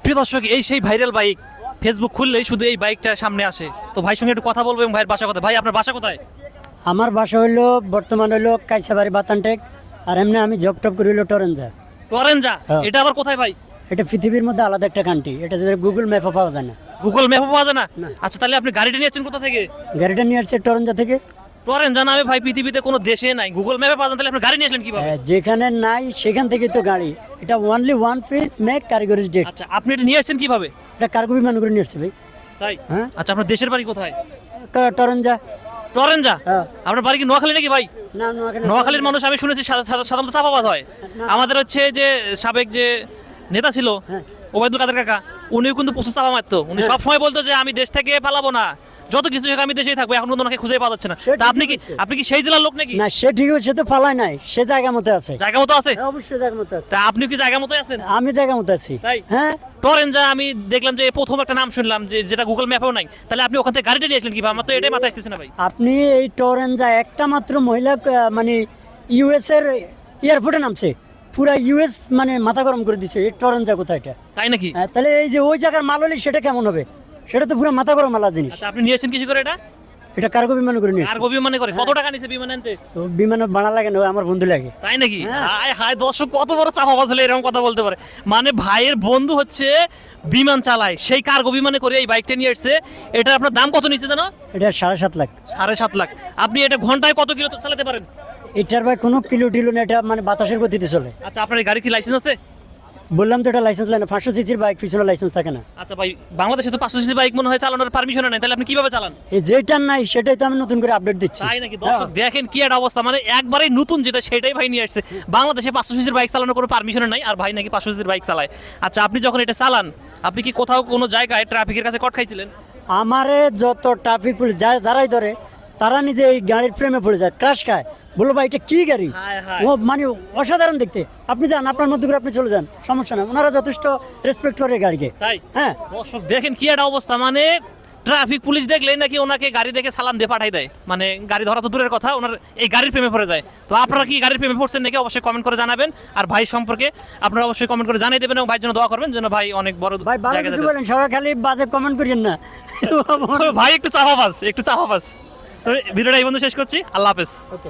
প্রিয় দর্শক, এই সেই ভাইরাল বাইক, ফেসবুক খুললেই শুধু এই বাইকটা সামনে আসে। তো ভাইয়ের সঙ্গে একটু কথা বলবো এবং ভাইয়ের বাসা কোথায়। ভাই আপনার বাসা কোথায়? আমার বাসা হইলো বর্তমান হইলো কাইসাবাড়ি বাতানটেক, আর এমনি আমি জব টপ করি হইলো টরেঞ্জা। টরেঞ্জা? হ্যাঁ। এটা আবার কোথায় ভাই? এটা পৃথিবীর মধ্যে আলাদা একটা কান্ট্রি, এটা যদি গুগল ম্যাপও পাওয়া যায় না। গুগল ম্যাপও পাওয়া যায় না? না। আচ্ছা, তাহলে আপনি গাড়িটা নিয়েছেন কোথা থেকে? গাড়িটা নিয়ে আসছে টরেঞ্জা থেকে। টরেঞ্জা নামে ভাই পৃথিবীতে কোনো দেশে নাই, গুগল ম্যাপে পাওয়া যায়, তাহলে আপনি গাড়ি নিয়েছেন কিভাবে? যেখানে নাই সেখান থেকে তো গাড়ি, এটা ওনলি ওয়ান পিস মেক কারিগরি ডেট। আচ্ছা, আপনি এটা নিয়ে আসছেন কিভাবে? এটা কার্গো বিমান করে নিয়ে আসছে ভাই। তাই? হ্যাঁ। আচ্ছা, আপনার দেশের বাড়ি কোথায়? টরেঞ্জা। টরেঞ্জা? হ্যাঁ। আপনার বাড়ি কি নোয়াখালী নাকি ভাই? না, নোয়াখালীর মানুষ আমি শুনেছি সাধারণত চাপাবাজ হয়। আমাদের হচ্ছে যে সাবেক যে নেতা ছিল হ্যাঁ। ওবায়দুল কাদের কাকা, উনিও কিন্তু প্রচুর চাপা মারতো। উনি হ্যাঁ। সবসময় বলতো যে আমি দেশ থেকে পালাবো না, যত কিছু হোক আমি দেশেই থাকবো। এখন কিন্তু ওনাকে খুঁজে পাওয়া যাচ্ছে না। সে তা আপনি কি ঠিকই বলছে। আপনি কি সেই জেলার লোক নাকি? না, সে ঠিক সে তো পালায় নাই, সে জায়গা মতো আছে। জায়গা মতো আছে? হ্যাঁ, অবশ্যই জায়গা মতো আছে। তা আপনি কি জায়গা মতো আছেন? আমি জায়গা মতো আছি। তাই? হ্যাঁ। টরেঞ্জা আমি দেখলাম যে প্রথম একটা নাম শুনলাম যে যেটা গুগল ম্যাপেও নাই। তাহলে আপনি ওখান থেকে গাড়িটা নিয়েছিলেন কিভাবে? আমার তো এটাই মাথায় আসতেছে না ভাই। আপনি এই টরেঞ্জা একটা মাত্র মহিলা মানে ইউএস এর এয়ারপোর্টে নামছে, পুরা ইউএস মানে মাথা গরম করে দিছে। এই টরেঞ্জা কোথায় এটা? তাই নাকি? হ্যাঁ, তাহলে এই যে ওই জায়গার মাল হলে সেটা কেমন হবে? সেটা তো পুরো মাথা গরম মালা জিনিস। আচ্ছা, আপনি নিয়েছেন কিছু করে এটা? এটা কার্গো বিমান করে নিয়ে আর বিমানে করে কত টাকা নিছে বিমান আনতে? বিমানে ভাড়া লাগে না, ওই আমার বন্ধু লাগে। তাই নাকি? হ্যাঁ। হায় হায়, দর্শক কত বড় চাপাবাজ হলে এরকম কথা বলতে পারে। মানে ভাইয়ের বন্ধু হচ্ছে বিমান চালায়, সেই কার্গো বিমানে করে এই বাইকটা নিয়ে আসছে। এটা আপনার দাম কত নিচ্ছে জানো? এটা 7.5 লাখ। 7.5 লাখ। আপনি এটা ঘন্টায় কত কিলো চালাতে পারেন? এটার ভাই কোনো কিলো টিলো না, এটা মানে বাতাসের গতিতে চলে। আচ্ছা, আপনার এই গাড়ি কি লাইসেন্স আছে? বললাম তো এটা লাইসেন্স লাগে না, 500 সিসির বাইক, পিছনে লাইসেন্স থাকে না। আচ্ছা ভাই, বাংলাদেশে তো 500 সিসি বাইক মনে হয় চালানোর পারমিশন নেই, তাহলে আপনি কিভাবে চালান? এই যেটা নাই সেটাই তো আমি নতুন করে আপডেট দিচ্ছি। তাই নাকি? দর্শক দেখেন কি একটা অবস্থা, মানে একবারেই নতুন যেটা সেটাই ভাই নিয়ে আসছে। বাংলাদেশে 500 সিসির বাইক চালানোর কোনো পারমিশন নাই, আর ভাই নাকি 500 সিসির বাইক চালায়। আচ্ছা, আপনি যখন এটা চালান, আপনি কি কোথাও কোনো জায়গায় ট্রাফিকের কাছে কট খাইছিলেন? আমারে যত ট্রাফিক পুলিশ যারাই ধরে তারা নিজে এই গাড়ির প্রেমে পড়ে যায়, ক্রাশ খায়, বলো ভাই এটা কি গাড়ি, হায় হায়। ও মানে অসাধারণ দেখতে। আপনি যান, আপনার মধ্যে করে আপনি চলে যান, সমস্যা না, ওনারা যথেষ্ট রেসপেক্ট করে গাড়িকে। তাই? হ্যাঁ। দর্শক দেখেন কি একটা অবস্থা, মানে ট্রাফিক পুলিশ দেখলেই নাকি ওনাকে গাড়ি দেখে সালাম দিয়ে পাঠাই দেয়। মানে গাড়ি ধরা তো দূরের কথা, ওনার এই গাড়ির প্রেমে পড়ে যায়। তো আপনারা কি গাড়ির প্রেমে পড়ছেন নাকি? অবশ্যই কমেন্ট করে জানাবেন। আর ভাই সম্পর্কে আপনারা অবশ্যই কমেন্ট করে জানিয়ে দেবেন এবং ভাইয়ের জন্য দোয়া করবেন যেন ভাই অনেক বড় ভাই ভালো জায়গায় কিছু যেতে বলেন, সবাই খালি বাজে কমেন্ট করিয়েন না। পারে। ভাই একটু চাপাবাজ, একটু চাপাবাজ। তো ভিডিওটা এই পর্যন্ত শেষ করছি। আল্লাহ হাফেজ। ওকে।